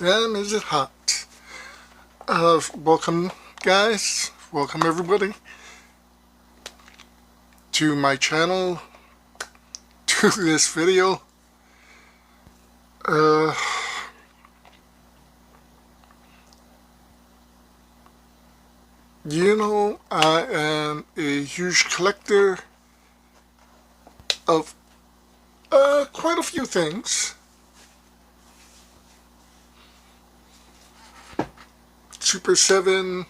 Damn, is it hot. Welcome guys, welcome everybody to my channel, to this video. You know, I am a huge collector of quite a few things. Super 7,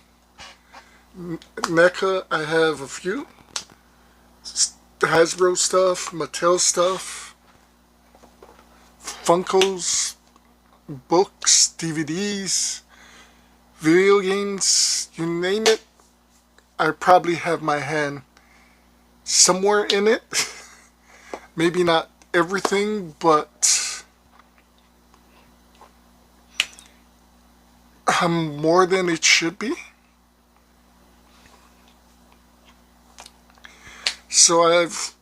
NECA, I have a few. Hasbro stuff, Mattel stuff, Funkos, books, DVDs, video games, you name it. I probably have my hand somewhere in it. Maybe not everything, but more than it should be. So I've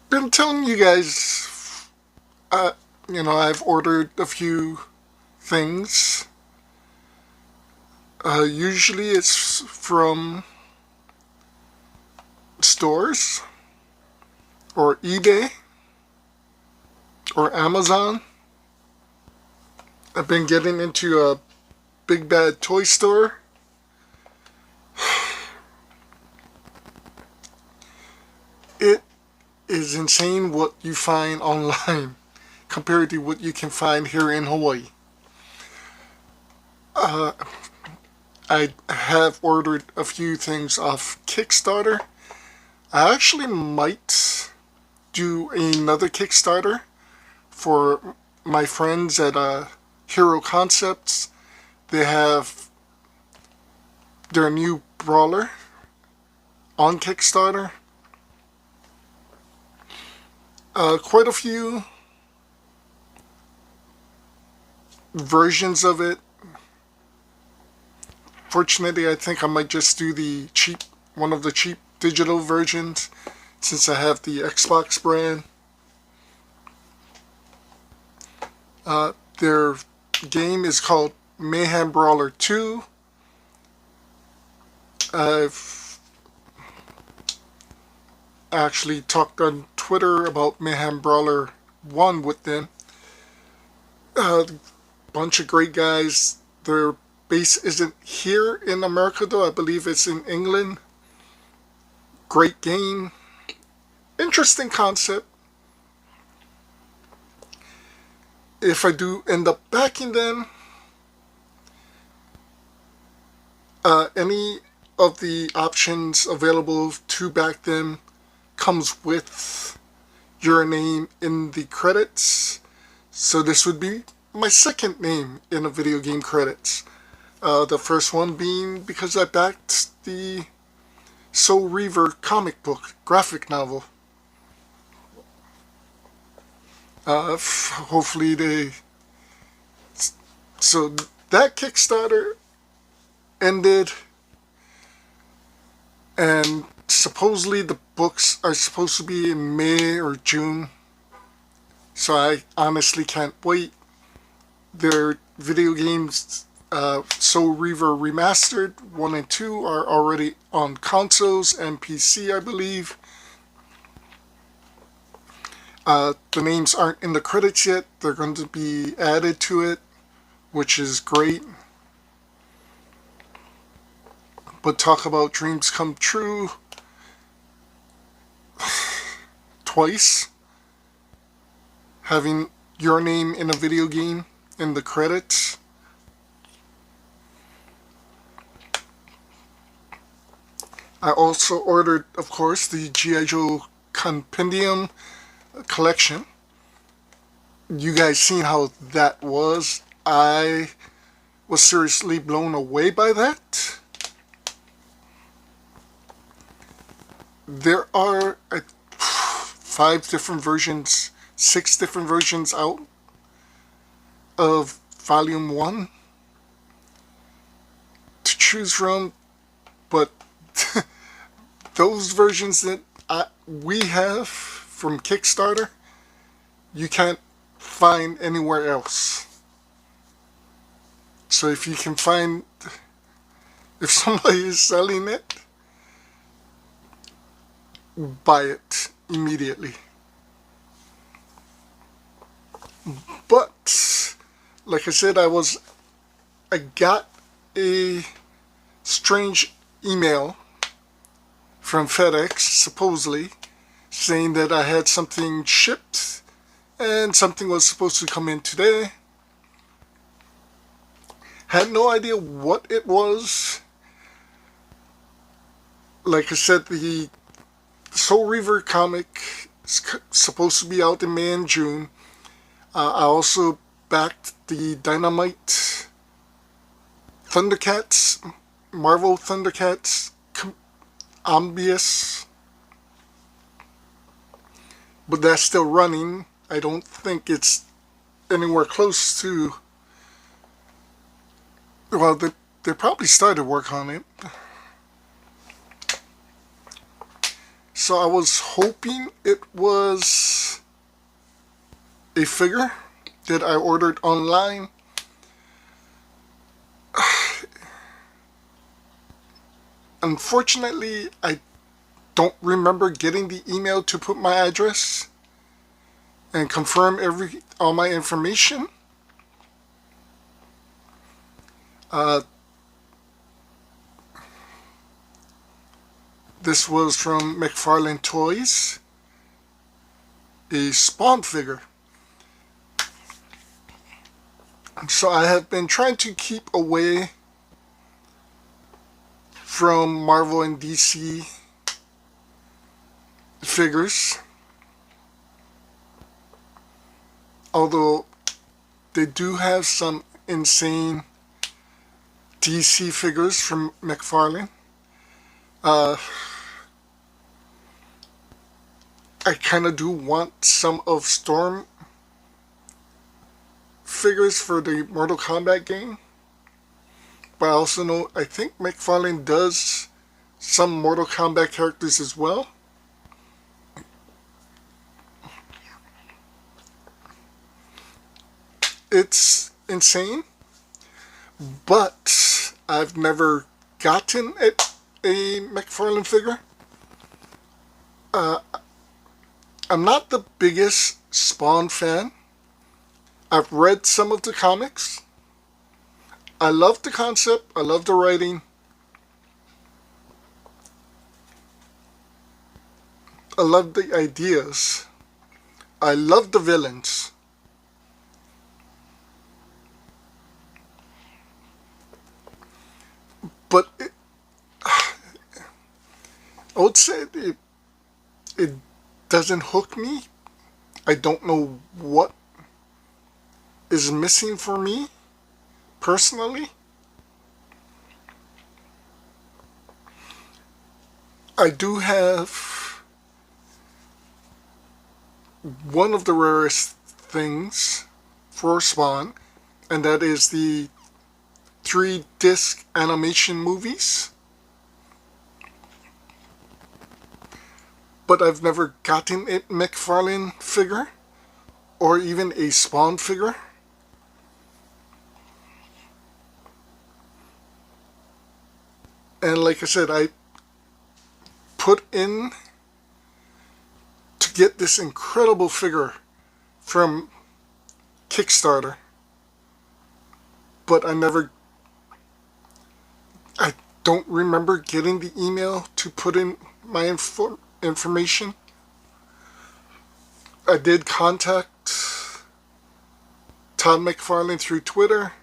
been telling you guys, I've ordered a few things. Usually it's from stores or eBay or Amazon. I've been getting into a Big Bad Toy Store. It is insane what you find online compared to what you can find here in Hawaii. I have ordered a few things off Kickstarter. I actually might do another Kickstarter for my friends at Hero Concepts. They have their new brawler on Kickstarter. Quite a few versions of it. Fortunately, I think I might just do one of the cheap digital versions, since I have the Xbox brand. Their game is called Mayhem Brawler 2. I've actually talked on Twitter about Mayhem Brawler 1 with them. Bunch of great guys. Their base isn't here in America though, I believe it's in England. Great game. Interesting concept. If I do end up backing them, any of the options available to back them comes with your name in the credits. So this would be my second name in a video game credits. The first one being because I backed the Soul Reaver comic book graphic novel. Hopefully so that Kickstarter ended, and supposedly the books are supposed to be in May or June, so I honestly can't wait. Their video games, Soul Reaver Remastered 1 and 2, are already on consoles and PC, I believe. The names aren't in the credits yet. They're going to be added to it, which is great. But talk about dreams come true. Twice. Having your name in a video game in the credits. I also ordered, of course, the G.I. Joe Compendium collection. You guys seen how that was. I was seriously blown away by that. There are 5 different versions, 6 different versions out of Volume 1 to choose from, but those versions that we have from Kickstarter, you can't find anywhere else. So if you can find, if somebody is selling it, buy it immediately. But like I said, I got a strange email from FedEx, supposedly, saying that I had something shipped and something was supposed to come in today. Had no idea what it was. Like I said, the Soul Reaver comic is supposed to be out in May and June. I also backed the Dynamite Thundercats, Marvel Thundercats Ambius, but that's still running. I don't think it's anywhere close to, well, they probably started work on it. So I was hoping it was a figure that I ordered online. Unfortunately, I don't remember getting the email to put my address and confirm all my information. This was from McFarlane Toys, a Spawn figure. So I have been trying to keep away from Marvel and DC figures, although they do have some insane DC figures from McFarlane. I kind of do want some of Storm figures for the Mortal Kombat game, but I also know, I think McFarlane does some Mortal Kombat characters as well. It's insane, but I've never gotten a McFarlane figure. I'm not the biggest Spawn fan. I've read some of the comics. I love the concept. I love the writing. I love the ideas. I love the villains. But I would say it doesn't hook me. I don't know what is missing for me, personally. I do have one of the rarest things for Spawn, and that is the 3-disc animation movies. But I've never gotten a McFarlane figure or even a Spawn figure. And like I said, I put in to get this incredible figure from Kickstarter, but I don't remember getting the email to put in my information. I did contact Todd McFarlane through Twitter,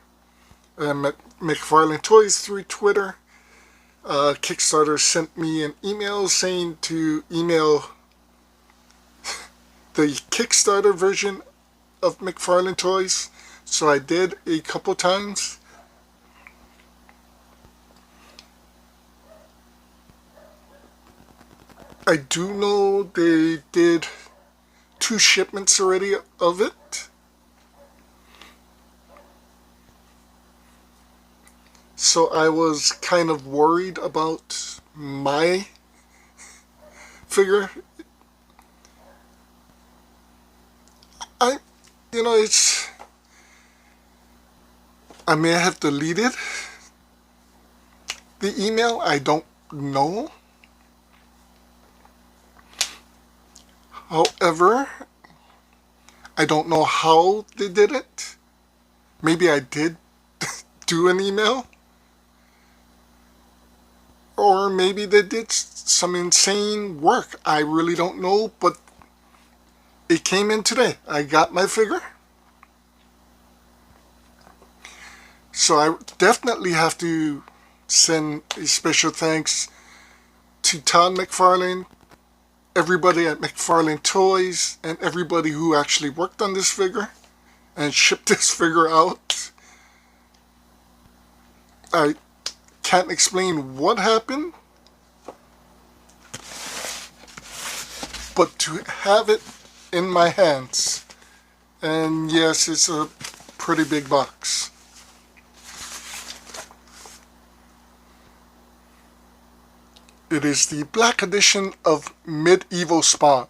McFarlane Toys through Twitter. Kickstarter sent me an email saying to email the Kickstarter version of McFarlane Toys, so I did a couple times. I do know they did 2 shipments already of it. So I was kind of worried about my figure. I may have deleted the email. I don't know. However, I don't know how they did it. Maybe I did do an email. Or maybe they did some insane work. I really don't know, but it came in today. I got my figure. So I definitely have to send a special thanks to Todd McFarlane, everybody at McFarlane Toys, and everybody who actually worked on this figure and shipped this figure out. I can't explain what happened, but to have it in my hands, and yes, it's a pretty big box. It is the black edition of Medieval Spawn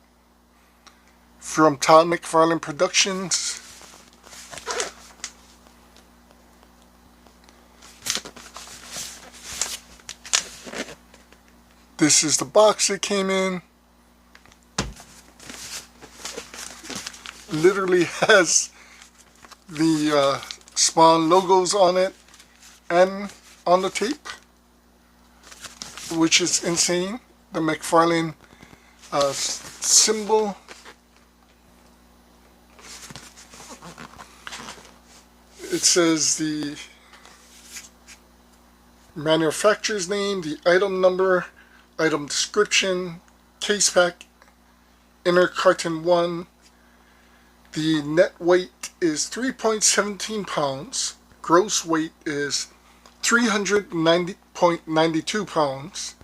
from Todd McFarlane Productions. This is the box it came in. Literally has the Spawn logos on it and on the tape, which is insane. The McFarlane symbol. It says the manufacturer's name, the item number, item description, case pack, inner carton 1. The net weight is 3.17 pounds. Gross weight is 390.92 pounds.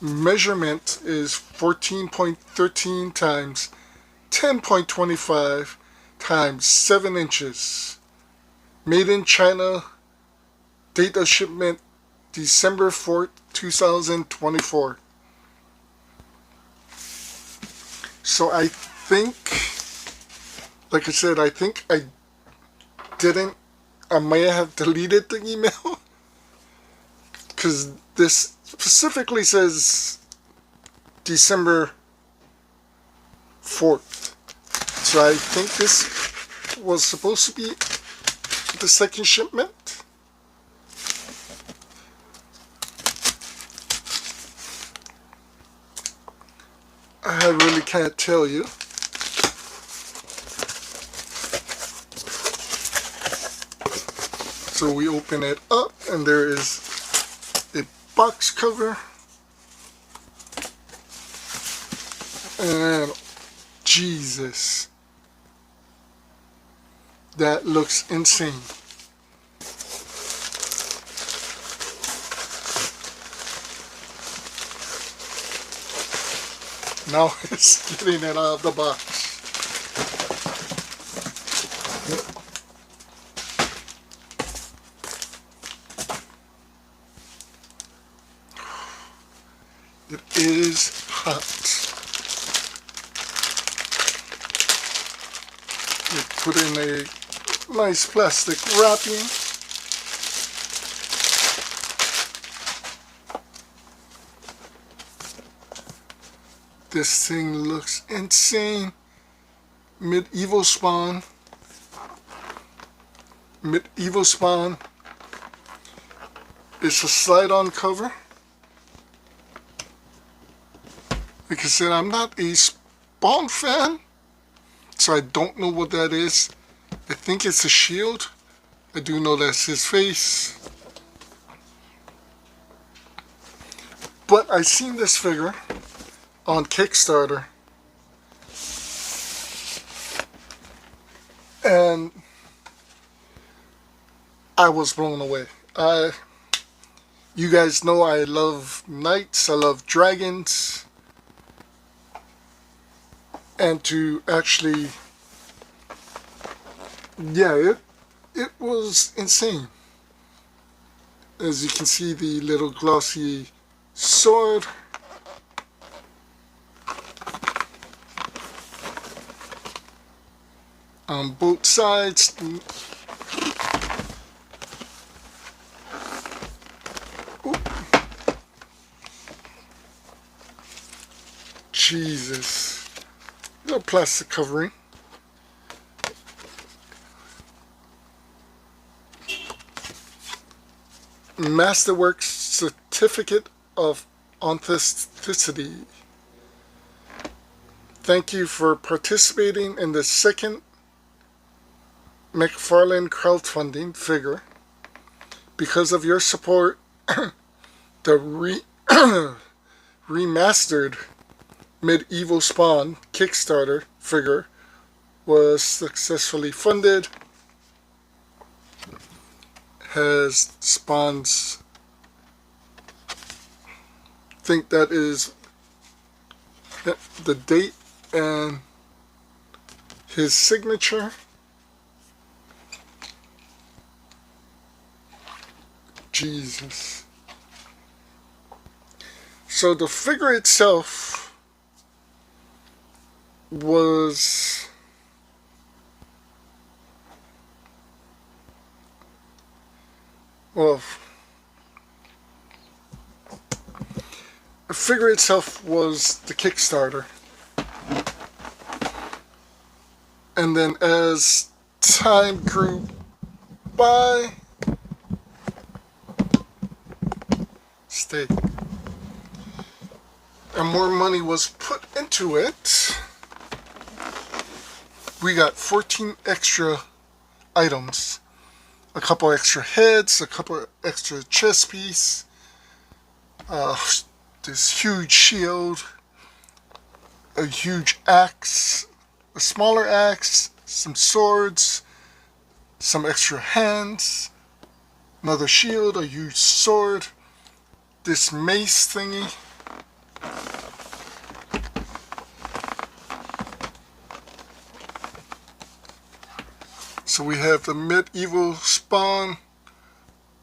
Measurement is 14.13 times 10.25 times 7 inches. Made in China. Date of shipment December 4th, 2024. So I think, like I said, I think I may have deleted the email. Because this specifically says December 4th. So I think this was supposed to be the second shipment. I really can't tell you. So we open it up and there is a box cover. And Jesus, that looks insane. Now it's getting it out of the box. It is hot. We put in a nice plastic wrapping. This thing looks insane. Medieval Spawn. Medieval Spawn. It's a slide-on cover. Like I said, I'm not a Spawn fan, so I don't know what that is. I think it's a shield. I do know that's his face. But I seen this figure on Kickstarter, and I was blown away. You guys know I love knights, I love dragons, and to actually, yeah, it was insane. As you can see, the little glossy sword. On both sides, Jesus. Little plastic covering. Masterworks Certificate of Authenticity. Thank you for participating in the second McFarlane crowdfunding figure. Because of your support, the remastered Medieval Spawn Kickstarter figure was successfully funded. Has Spawn's, I think that is the date and his signature. Jesus. So the figure itself was the figure itself was the Kickstarter. And then as time grew by, and more money was put into it, we got 14 extra items. A couple extra heads, a couple extra chest piece, this huge shield, a huge axe, a smaller axe, some swords, some extra hands, another shield, a huge sword, this mace thingy, so we have the Medieval Spawn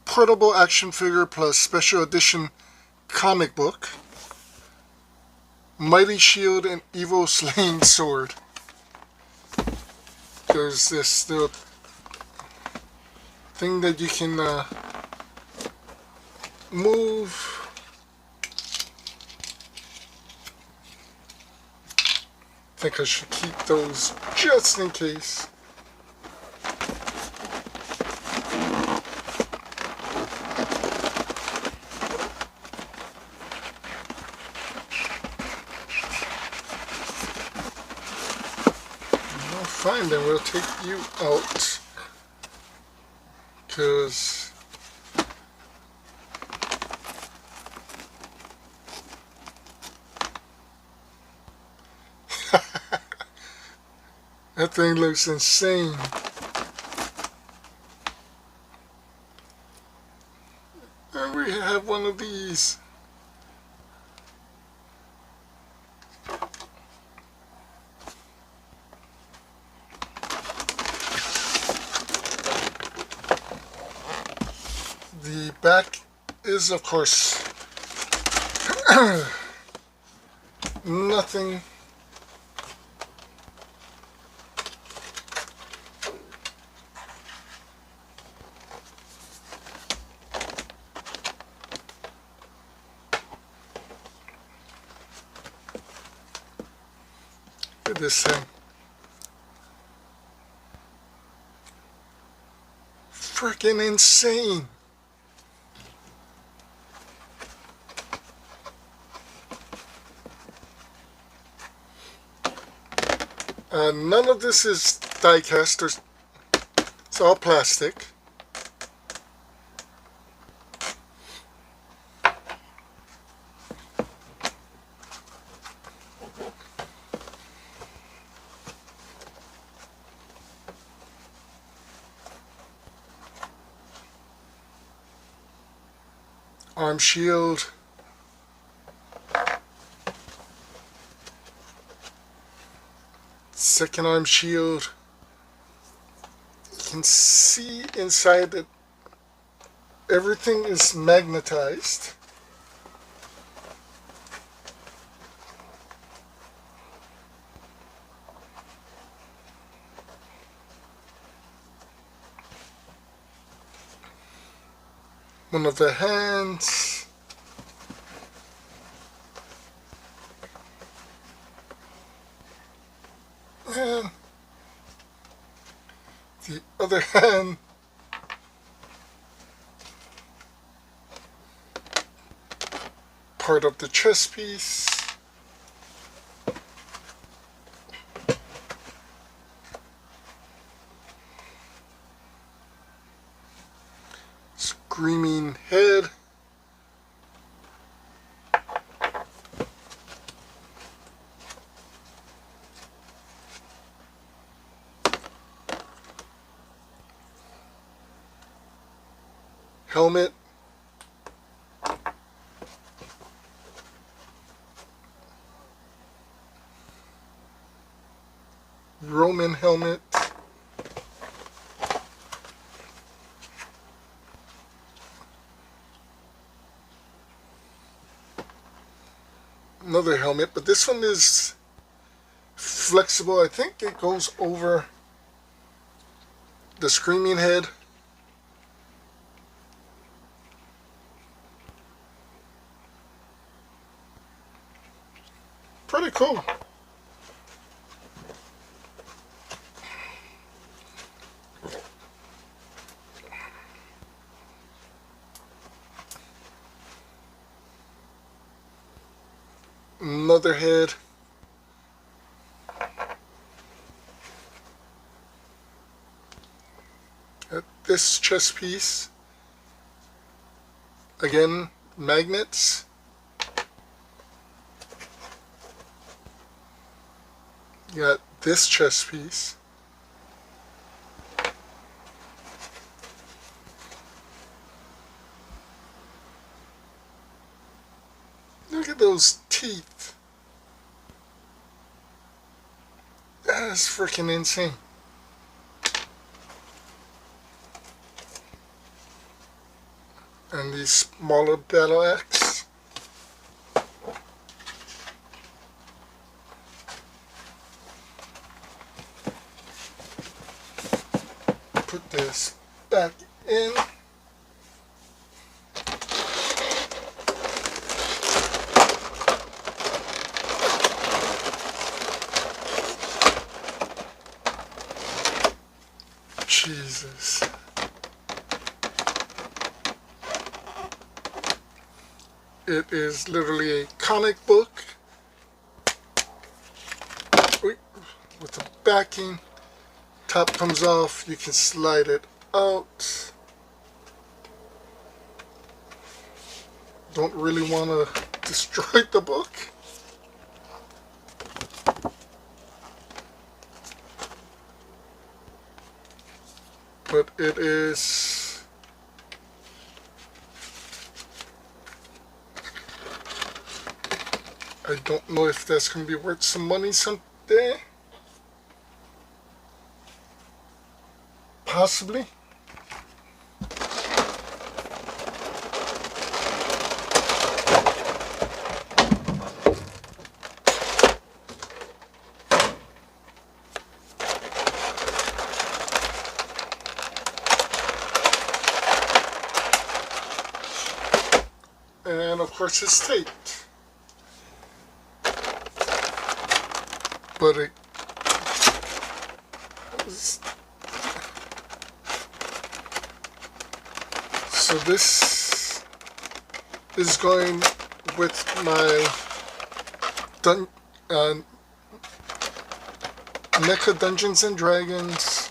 portable action figure plus special edition comic book, mighty shield and evil slaying sword. There's this little thing that you can move. I think I should keep those just in case. Fine, then we'll take you out, because that thing looks insane. And we have one of these. The back is, of course, nothing. Look at this thing. Freaking insane. None of this is die cast, it's all plastic. Arm shield. Second arm shield. You can see inside that everything is magnetized. One of the hands. And the other hand, part of the chest piece. Screaming head. Helmet. Roman helmet. Another helmet, but this one is flexible. I think it goes over the screaming head. Pretty cool. Another head. At this chest piece. Again, magnets. You got this chest piece. Look at those teeth. That is freaking insane. And the smaller battle axe. Put this back in. Jesus. It is literally a comic book with the backing. Top comes off, you can slide it out. Don't really want to destroy the book. But it is I don't know if that's going to be worth some money someday. Possibly. And of course it's taped. But it so this is going with my NECA Dungeons and Dragons,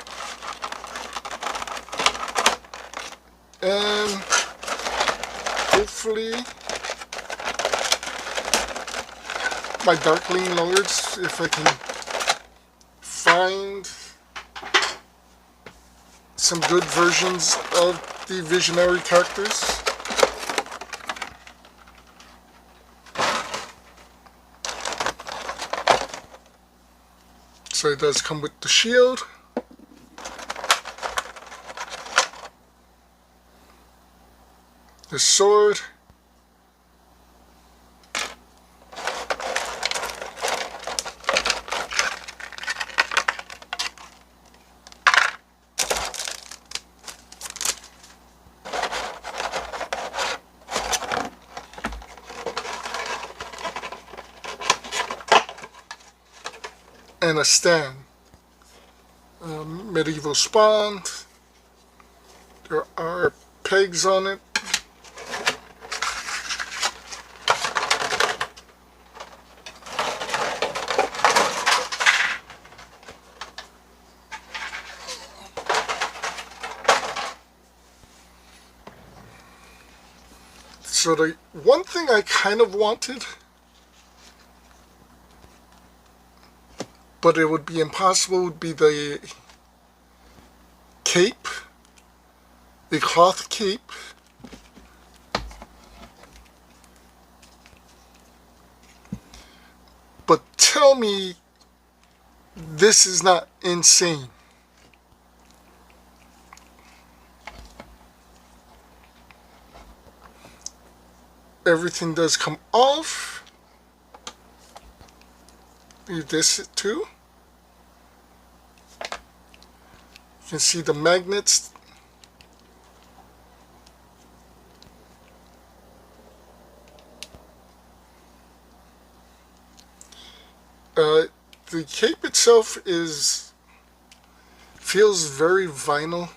and hopefully my Darkling Lords, if I can find some good versions of the Visionary characters. So it does come with the shield. The sword. And a stand. Medieval Spawn. There are pegs on it. So the one thing I kind of wanted, but it would be impossible, would be the cape, the cloth cape. But tell me this is not insane. Everything does come off. Leave this too. You can see the magnets. The cape itself feels very vinyl.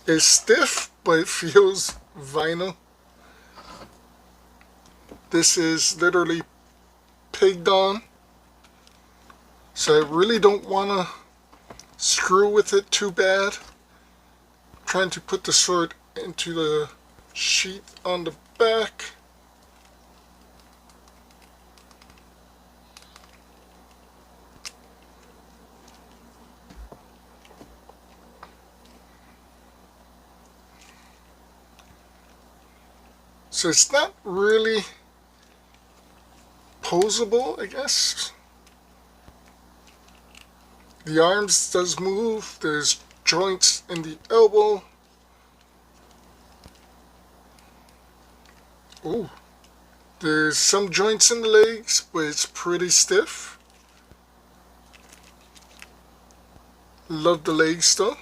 It's stiff, but it feels vinyl. This is literally pegged on, so I really don't want to screw with it too bad. I'm trying to put the sword into the sheath on the back. So it's not really posable, I guess. The arms does move. There's joints in the elbow. Ooh. There's some joints in the legs, but it's pretty stiff. Love the legs though.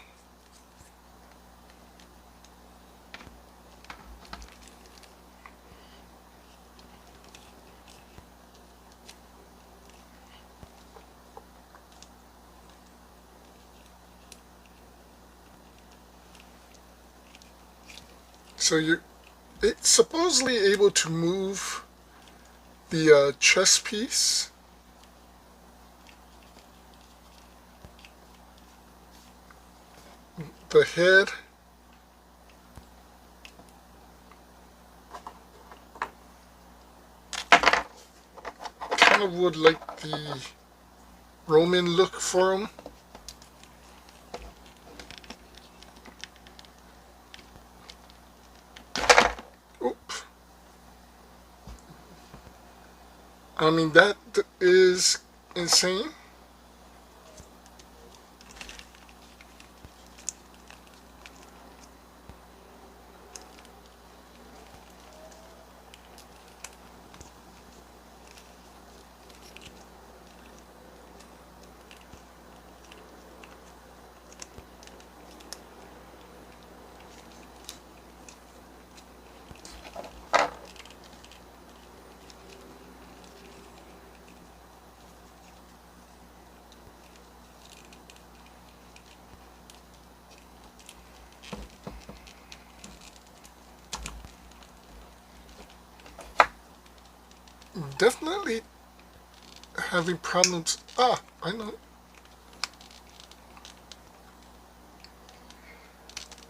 So it's supposedly able to move the chest piece. The head. Kind of would like the Roman look for him. I mean, that is insane. Definitely having problems. Ah, I know.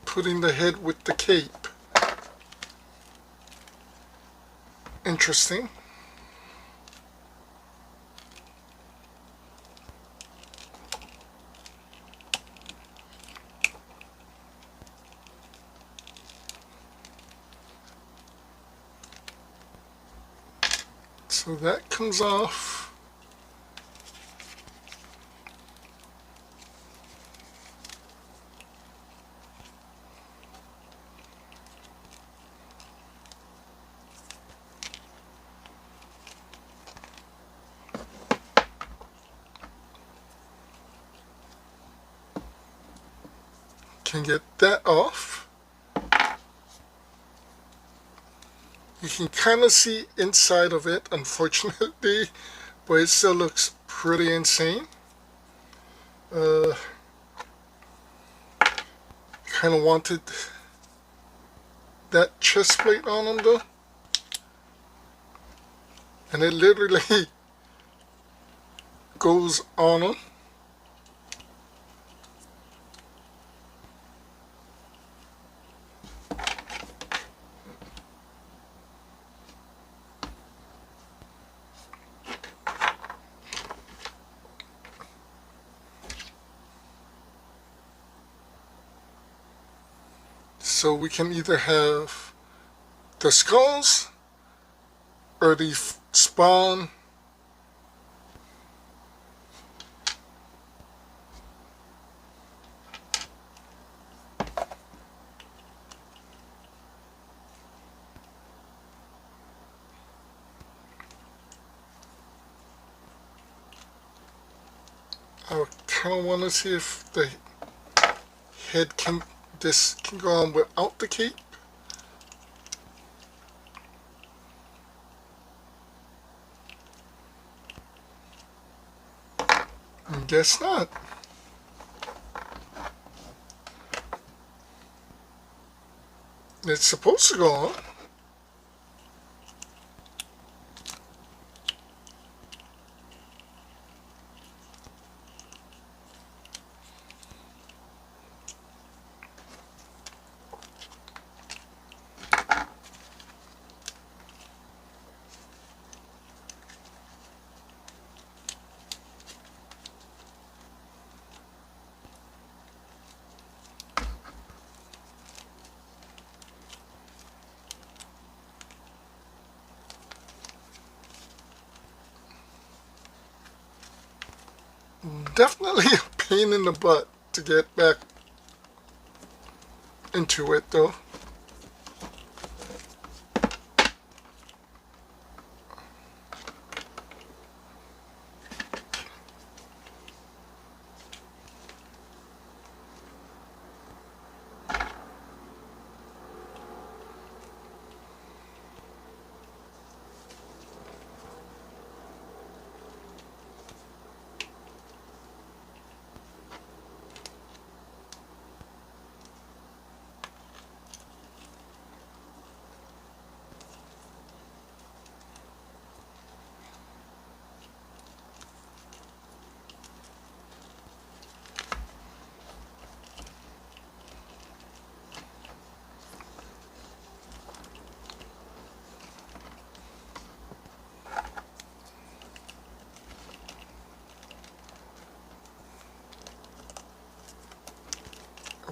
Putting the head with the cape. Interesting. So that comes off. Can get that off. You can kind of see inside of it, unfortunately, but it still looks pretty insane. Kind of wanted that chest plate on him though. And it literally goes on him. So we can either have the skulls or the spawn. I kind of want to see if the head can, this can go on without the cape. I guess not. It's supposed to go on. Definitely a pain in the butt to get back into it though.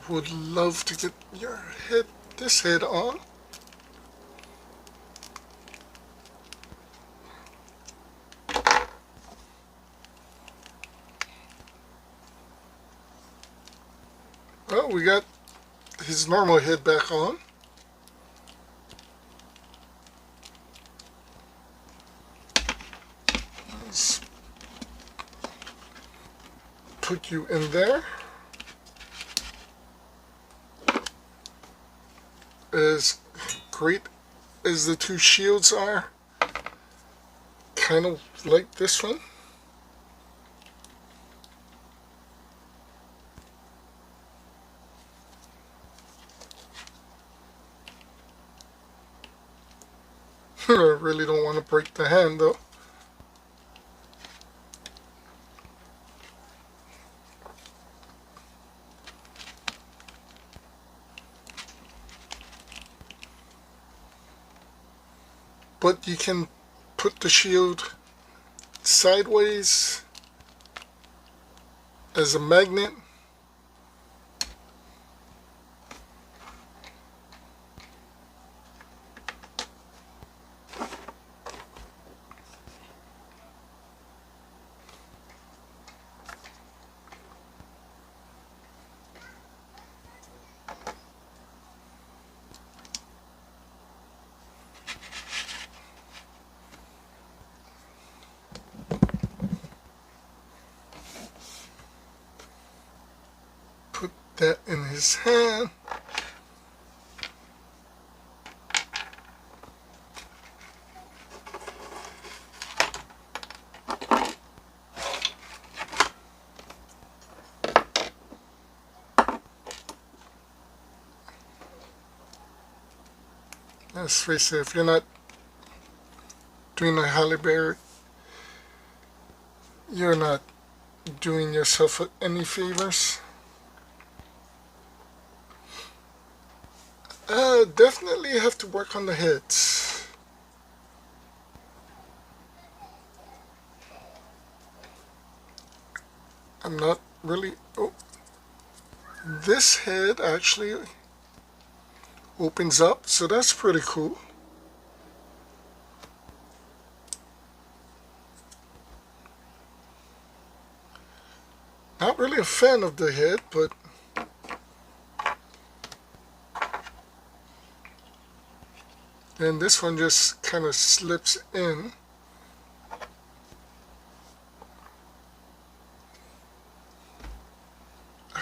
Would love to get your head, this head on. Well, we got his normal head back on. Let's put you in there. As great as the two shields are, kind of like this one. I really don't want to break the hand though. But you can put the shield sideways as a magnet. Put that in his hand. Let's face it, if you're not doing a halibut, you're not doing yourself any favors. Definitely have to work on the heads. I'm not really... Oh, this head actually opens up, so that's pretty cool. Not really a fan of the head, but then this one just kind of slips in.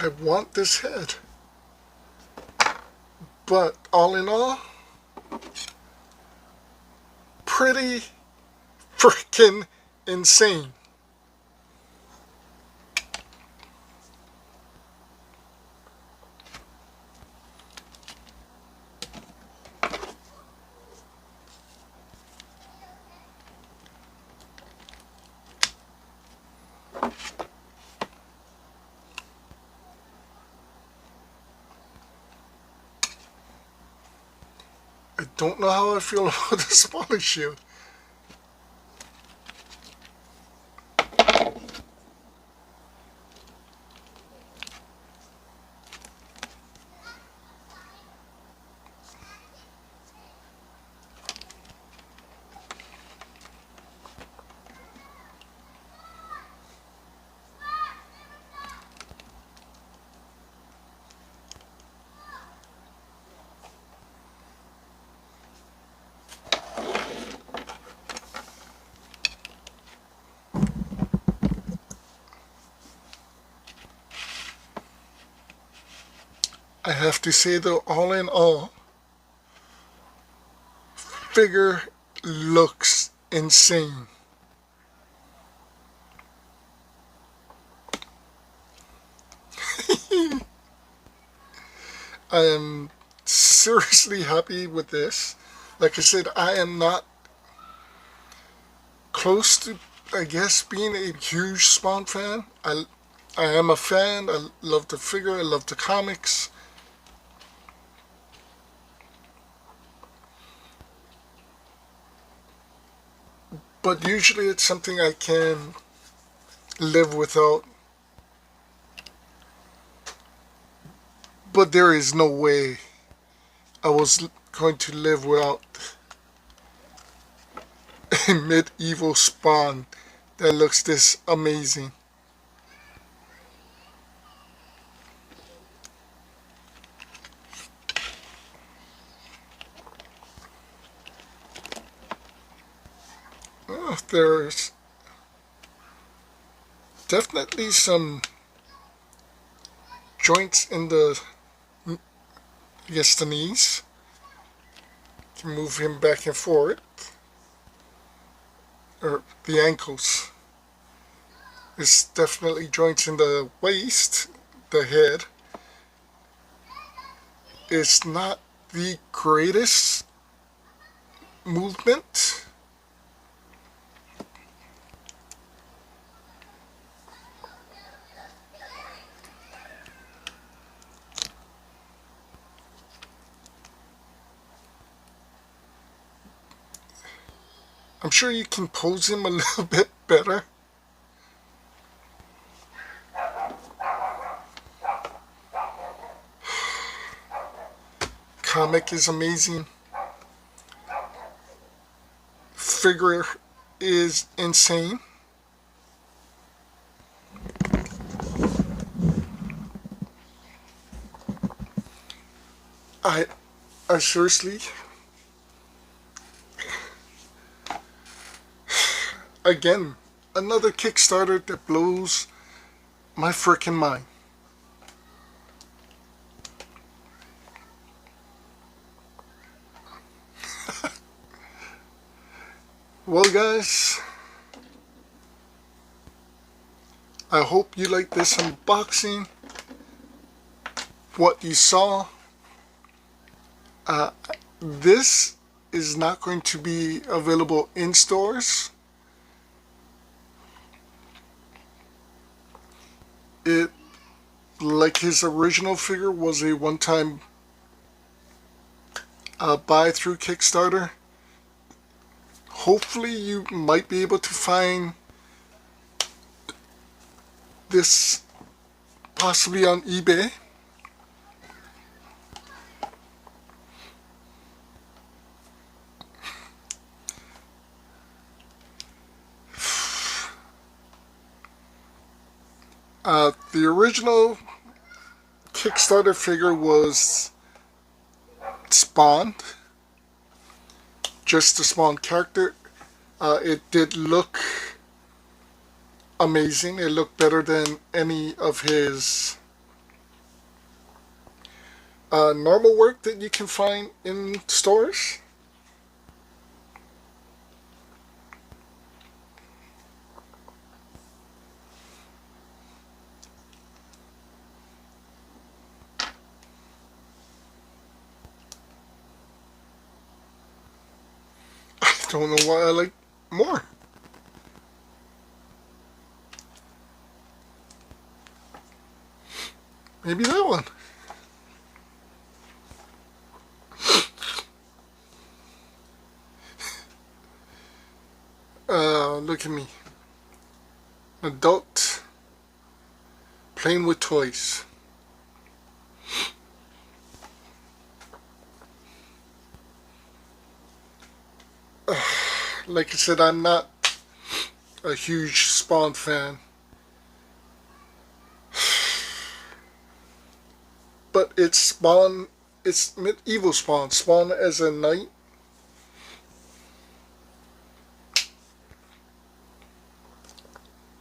I want this head, but all in all, pretty freaking insane. I don't know how I feel about the smaller shield. I have to say though, all in all, figure looks insane. I am seriously happy with this. Like I said, I am not close to, I guess, being a huge Spawn fan. I am a fan. I love the figure. I love the comics. But usually it's something I can live without. But there is no way I was going to live without a medieval Spawn that looks this amazing. Oh, there's definitely some joints in the, I guess, the knees. Can move him back and forth. Or the ankles. There's definitely joints in the waist, the head. It's not the greatest movement. I'm sure you can pose him a little bit better. Comic is amazing. Figure is insane. I seriously, again, another Kickstarter that blows my frickin' mind. Well, guys, I hope you liked this unboxing. What you saw. This is not going to be available in stores. It, like his original figure, was a one-time buy through Kickstarter. Hopefully you might be able to find this possibly on eBay. The original Kickstarter figure was Spawn, just the Spawn character. It did look amazing. It looked better than any of his normal work that you can find in stores. I don't know why I like more. Maybe that one. Look at me. Adult playing with toys. Like I said, I'm not a huge Spawn fan. But it's Spawn, it's medieval Spawn. Spawn as a knight.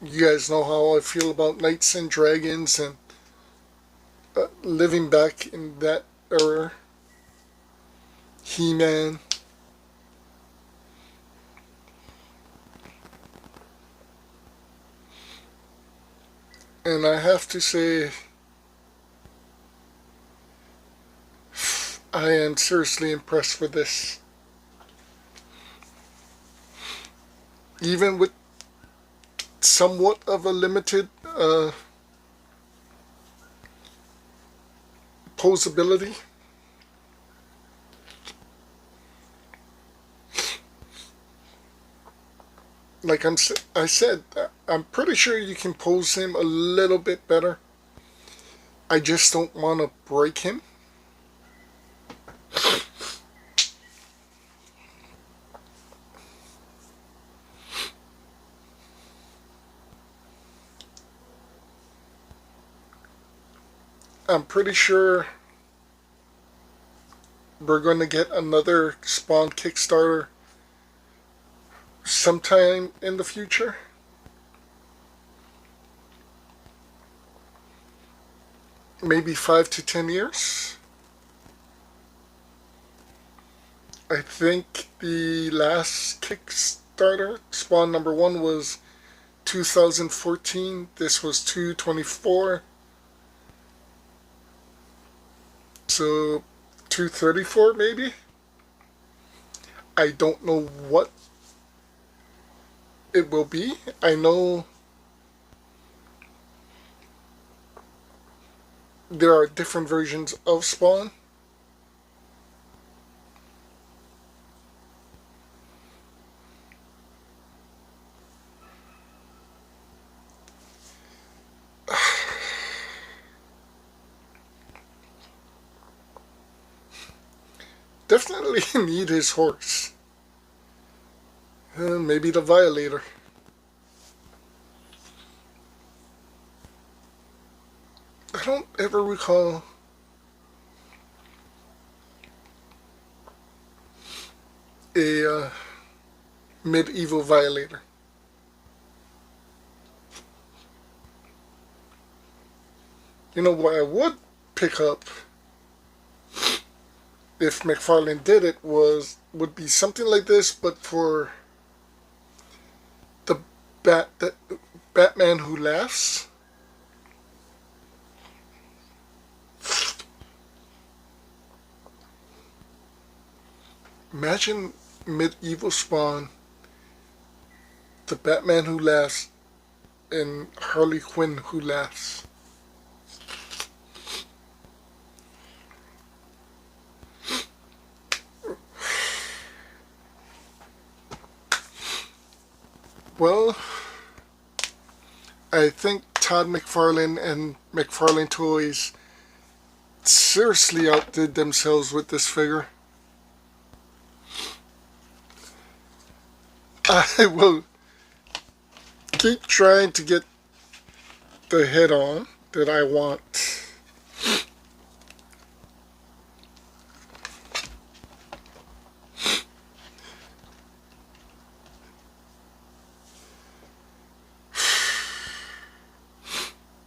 You guys know how I feel about knights and dragons and living back in that era. He-Man. And I have to say, I am seriously impressed with this. Even with somewhat of a limited posability. Like I said, I'm pretty sure you can pose him a little bit better. I just don't want to break him. I'm pretty sure we're going to get another Spawn Kickstarter sometime in the future. Maybe 5 to 10 years. I think the last Kickstarter, Spawn number 1, was 2014. This was 224. So 234 maybe? I don't know what it will be. I know there are different versions of Spawn. Definitely need his horse. Maybe the Violator. I don't ever recall a medieval Violator. You know what I would pick up if McFarlane did it would be something like this, but for the Batman Who Laughs. Imagine Medieval Spawn, the Batman who laughs, and Harley Quinn who laughs. Well, I think Todd McFarlane and McFarlane Toys seriously outdid themselves with this figure. I will keep trying to get the head on that I want.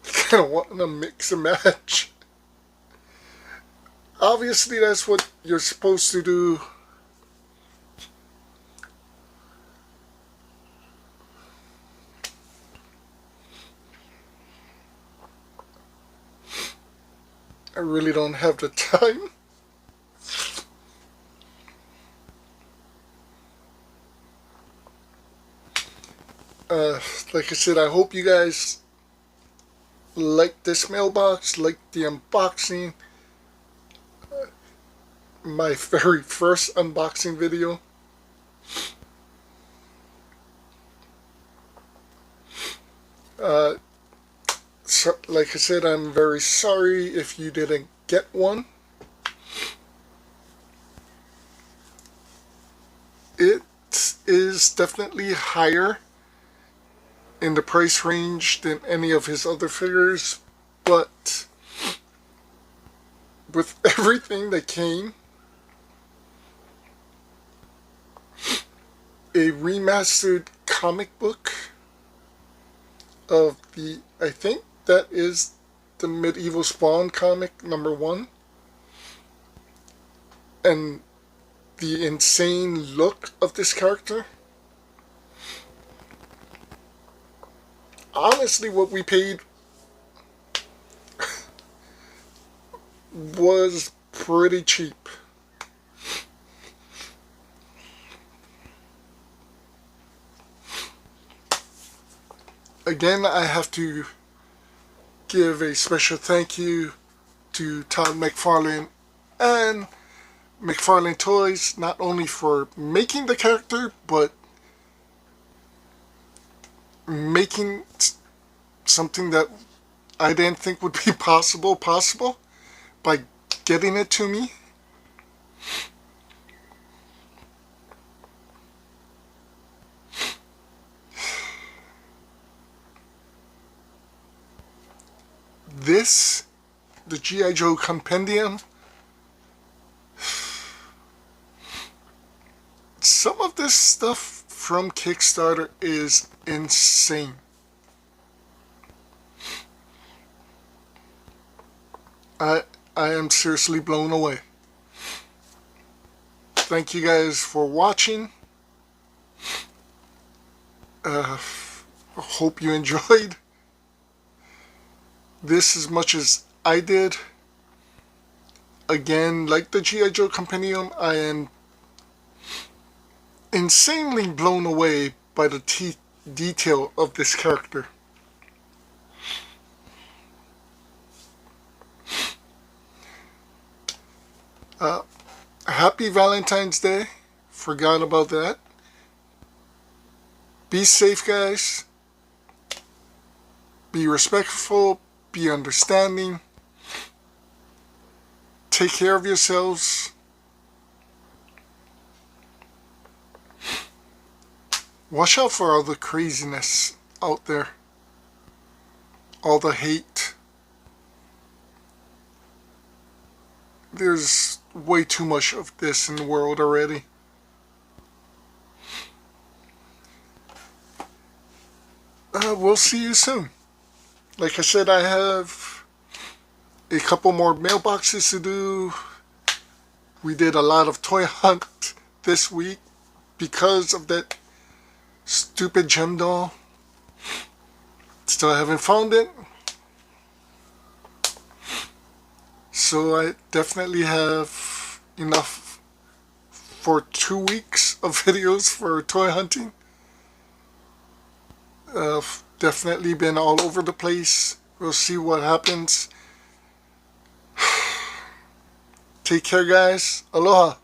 Kind of want to mix and match. Obviously, that's what you're supposed to do. I really don't have the time. Like I said, I hope you guys like this mailbox, like the unboxing. My very first unboxing video. So, like I said, I'm very sorry if you didn't get one. It is definitely higher in the price range than any of his other figures, but with everything that came, a remastered comic book of the, I think that is the Medieval Spawn comic #1, and the insane look of this character. Honestly, what we paid was pretty cheap. Again, I have to give a special thank you to Todd McFarlane and McFarlane Toys, not only for making the character, but making something that I didn't think would be possible by getting it to me. This, the G.I. Joe Compendium, some of this stuff from Kickstarter is insane. I am seriously blown away. Thank you guys for watching. Hope you enjoyed this as much as I did. Again, like the G.I. Joe Compendium, I am insanely blown away by the detail of this character. Happy Valentine's Day. Forgot about that. Be safe, guys. Be respectful. Be understanding. Take care of yourselves. Watch out for all the craziness out there. All the hate. There's way too much of this in the world already. We'll see you soon. Like I said, I have a couple more mailboxes to do. We did a lot of toy hunt this week because of that stupid gem doll. Still haven't found it. So I definitely have enough for 2 weeks of videos for toy hunting. Definitely been all over the place. We'll see what happens. Take care, guys. Aloha.